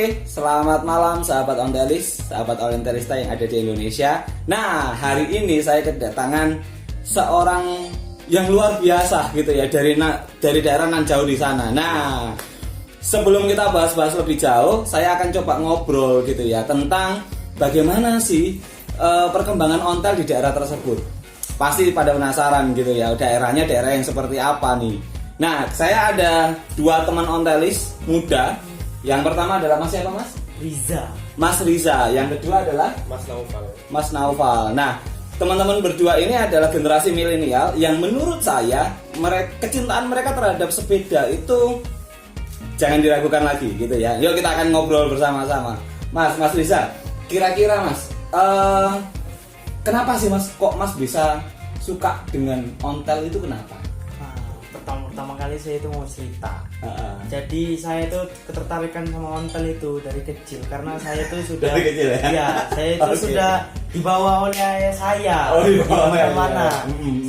Oke, selamat malam sahabat ontelis, sahabat orientalista yang ada di Indonesia. Nah, hari ini saya kedatangan seorang yang luar biasa gitu ya, dari daerah nan jauh di sana. Nah, sebelum kita bahas-bahas lebih jauh, saya akan coba ngobrol gitu ya tentang bagaimana sih perkembangan ontel di daerah tersebut. Pasti pada penasaran gitu ya, daerahnya daerah yang seperti apa nih. Nah, saya ada dua teman ontelis muda. Yang pertama adalah Mas siapa, Mas? Riza. Mas Riza. Yang kedua adalah Mas Naufal. Mas Naufal. Nah, teman-teman berdua ini adalah generasi milenial yang menurut saya kecintaan mereka terhadap sepeda itu jangan diragukan lagi gitu ya. Yuk kita akan ngobrol bersama-sama. Mas Riza, kira-kira Mas, kenapa sih Mas kok Mas bisa suka dengan ontel itu kenapa? Pertama kali saya itu mau cerita. Jadi saya itu ketertarikan sama ontel itu dari kecil karena saya itu sudah dari kecil ya? Ya, saya itu sudah dibawa oleh ayah saya. Kemana?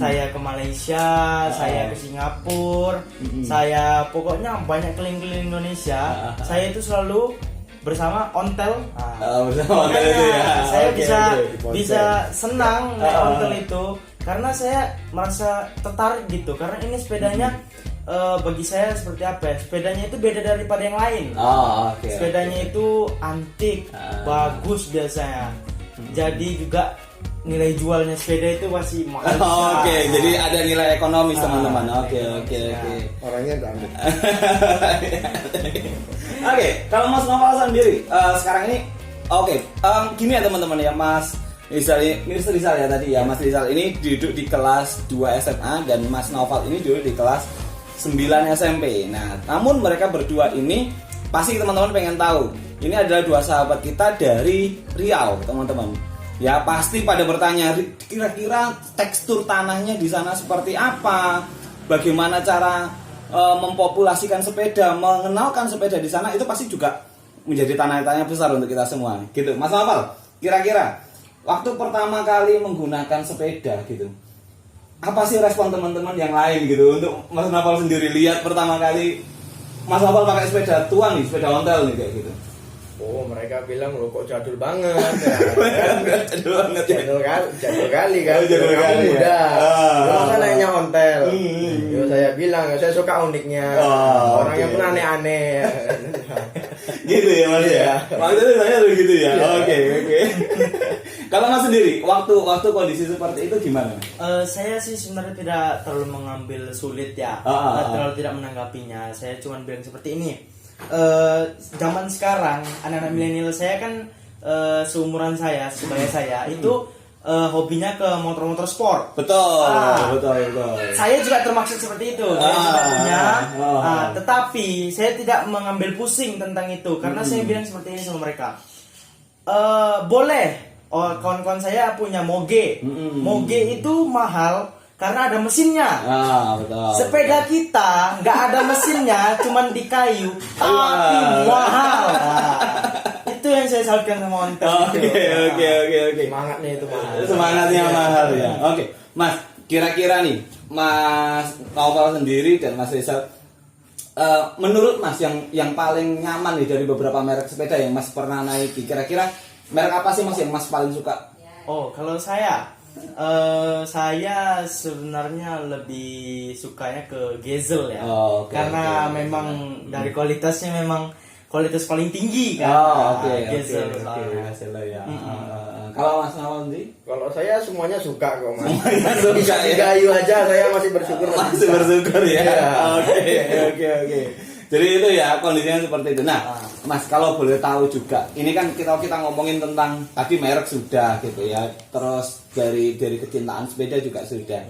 Saya ke Malaysia, saya ke Singapura, saya pokoknya banyak keliling-keliling Indonesia. Saya itu selalu bersama ontel. Bersama ontel itu ya. Saya bisa senang naik ontel itu karena saya merasa tertarik gitu, karena ini sepedanya bagi saya seperti apa ya, sepedanya itu beda daripada yang lain. Sepedanya itu antik, bagus biasanya. Jadi juga nilai jualnya sepeda itu masih mahal. Jadi ada nilai ekonomis teman-teman. Oke. Orangnya enggak ambil. Kalau Mas Naufal sendiri sekarang ini gini ya teman-teman ya, Mas Rizal ya tadi ya. Mas Rizal ini duduk di kelas 2 SMA dan Mas Naufal ini duduk di kelas 9 SMP. Nah, namun mereka berdua ini pasti teman-teman pengen tahu. Ini adalah dua sahabat kita dari Riau, teman-teman. Ya, pasti pada bertanya, kira-kira tekstur tanahnya di sana seperti apa? Bagaimana cara mempopulasikan sepeda, mengenalkan sepeda di sana, itu pasti juga menjadi tanya-tanya besar untuk kita semua. Gitu. Mas Naufal, kira-kira waktu pertama kali menggunakan sepeda gitu, apa sih respon teman-teman yang lain gitu untuk Mas Naufal sendiri lihat pertama kali Mas Naufal pakai sepeda tua nih, sepeda ontel nih kayak gitu? Oh, mereka bilang lo kok jadul banget ya. Jadul banget ya. Jadul kali kan. Jadul Kamu kali muda. ya. Masa naiknya ontel. Saya bilang saya suka uniknya. Orang yang pun aneh-aneh. Gitu ya Mas ya. Maksudnya saya begitu ya. Oke. Kalau Mas sendiri, waktu kondisi seperti itu gimana? Saya sih sebenarnya tidak terlalu mengambil sulit ya, terlalu tidak menanggapinya. Saya cuma bilang seperti ini. Zaman sekarang anak-anak milenial saya kan seumuran saya, sebaya saya itu hobinya ke motor-motor sport. Betul. Saya juga termaksud seperti itu. Saya juga punya, tetapi saya tidak mengambil pusing tentang itu karena saya bilang seperti ini sama mereka. Boleh. Kawan-kawan saya punya moge. Moge itu mahal karena ada mesinnya. Betul. Sepeda kita nggak ada mesinnya, cuman di kayu, tapi mahal. Itu yang saya salutkan sama ontel. Oke. Semangatnya itu mahal. Semangatnya mahal ya. Oke, Mas, kira-kira nih Mas Naufal sendiri dan Mas Rizal, menurut Mas yang paling nyaman nih dari beberapa merek sepeda yang Mas pernah naiki, kira-kira merek apa sih Mas yang Mas paling suka? Kalau saya sebenarnya lebih sukanya ke Gazelle ya. Karena memang dari kualitasnya memang kualitas paling tinggi kan. Gazelle. Ya. Kalau Mas Naufal sendiri? Kalau saya semuanya suka kok, Mas. Suka Di kayu aja saya masih bersyukur. Masih bersyukur ya. Oke. Jadi itu ya kondisinya seperti itu. Nah, Mas kalau boleh tahu juga, ini kan kita ngomongin tentang tadi merek sudah gitu ya. Terus dari kecintaan sepeda juga sudah.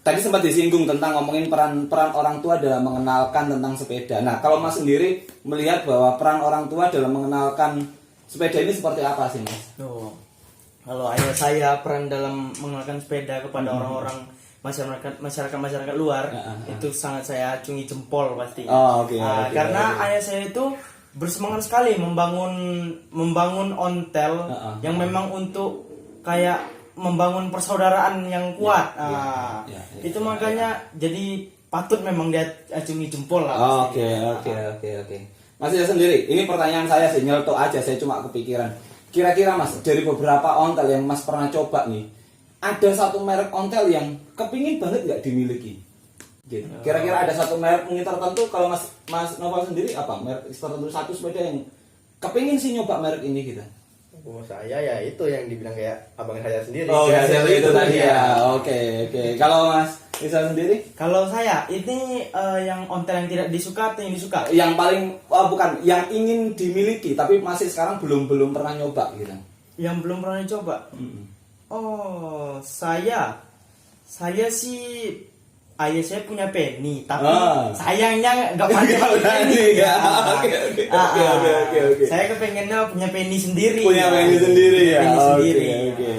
Tadi sempat disinggung tentang ngomongin peran orang tua dalam mengenalkan tentang sepeda. Nah, kalau Mas sendiri melihat bahwa peran orang tua dalam mengenalkan sepeda ini seperti apa sih, Mas? Kalau ayah saya peran dalam mengenalkan sepeda kepada orang-orang masyarakat luar itu sangat saya acungi jempol pasti. Karena ayah saya itu bersemangat sekali membangun ontel yang memang untuk kayak membangun persaudaraan yang kuat. Itu makanya jadi patut memang dia acungi jempol lah. Oke. Mas Rizal sendiri, ini pertanyaan saya sih, nyeletuk aja, saya cuma kepikiran. Kira-kira Mas, dari beberapa ontel yang Mas pernah coba nih, ada satu merek ontel yang kepingin banget nggak dimiliki? Gitu. Kira-kira ada satu merek mungkin tertentu, kalau Mas Noval sendiri apa? Merek tertentu, satu sepeda yang kepingin sih nyoba merek ini gitu? Oh, saya ya itu yang dibilang kayak abang saya sendiri. Oh, ya, itu tadi ya. Oke. Kalau Mas Rizal sendiri? Kalau saya ini yang ontel yang tidak disuka atau yang disuka? Yang paling bukan, yang ingin dimiliki tapi masih sekarang belum pernah nyoba gitu. Yang belum pernah coba. Oh, saya sih ayah saya punya Penny, tapi sayangnya nggak pakai Penny. Oke. Saya kepengennya punya Penny sendiri. Punya Penny sendiri ya. Penny sendiri. Oke.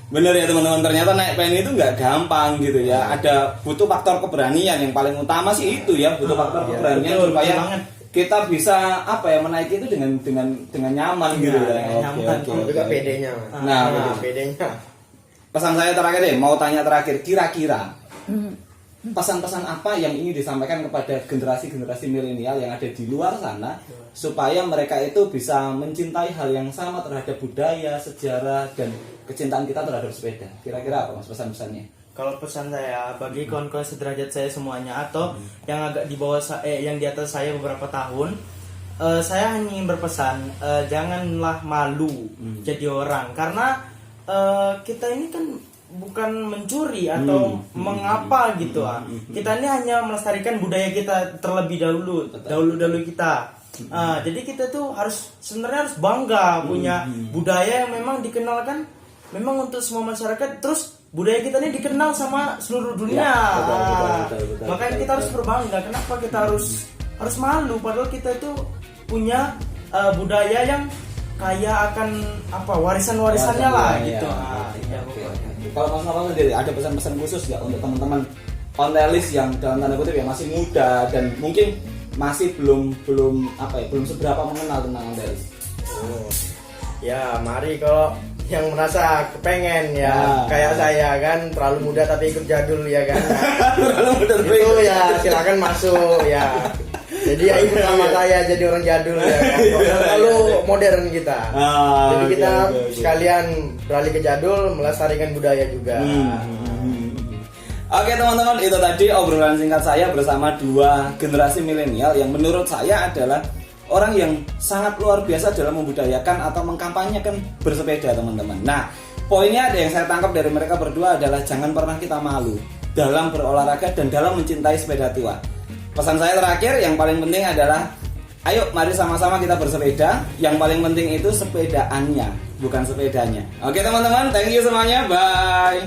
Bener ya teman-teman, ternyata naik Penny itu nggak gampang gitu ya. Ada butuh faktor keberanian yang paling utama sih itu ya, butuh faktor keberanian supaya kita bisa menaiki itu dengan nyaman gitu ya. Oke. Juga PD-nya. Nah, PD-nya. Pesan saya terakhir deh, mau tanya terakhir, kira-kira pesan-pesan apa yang ingin disampaikan kepada generasi-generasi milenial yang ada di luar sana supaya mereka itu bisa mencintai hal yang sama terhadap budaya, sejarah, dan kecintaan kita terhadap sepeda. Kira-kira apa Mas pesan-pesannya? Kalau pesan saya bagi kawan-kawan sederajat saya semuanya atau yang agak di bawah yang di atas saya beberapa tahun, saya hanya ingin berpesan, janganlah malu jadi orang, karena kita ini kan bukan mencuri atau mengapa gitu. Kita ini hanya melestarikan budaya kita terlebih dahulu kita. Jadi kita tuh sebenarnya harus bangga punya budaya yang memang dikenalkan memang untuk semua masyarakat, terus budaya kita ini dikenal sama seluruh dunia. Betul. Makanya kita harus berbangga. Kenapa kita harus malu padahal kita itu punya budaya yang kaya akan warisan-warisannya lah gitu. Kalau Mas Noval sendiri ada pesan-pesan khusus nggak untuk teman-teman ontelis yang dalam tanda kutip ya masih muda dan mungkin masih belum seberapa mengenal tentang ontelis? Ya, mari kalau yang merasa kepengen kayak saya kan terlalu muda tapi ikut jadul ya kan. Itu ya silakan masuk ya. Jadi ya ikut sama saya jadi orang jadul ya. Lalu modern kita. Jadi kita sekalian beralih ke jadul, melestarikan budaya juga. Oke teman-teman, itu tadi obrolan singkat saya bersama dua generasi milenial yang menurut saya adalah orang yang sangat luar biasa dalam membudayakan atau mengkampanyekan bersepeda teman-teman. Nah, poinnya ada yang saya tangkap dari mereka berdua adalah jangan pernah kita malu dalam berolahraga dan dalam mencintai sepeda tua. Pesan saya terakhir yang paling penting adalah ayo mari sama-sama kita bersepeda. Yang paling penting itu sepedaannya, bukan sepedanya. Oke teman-teman, thank you semuanya, bye.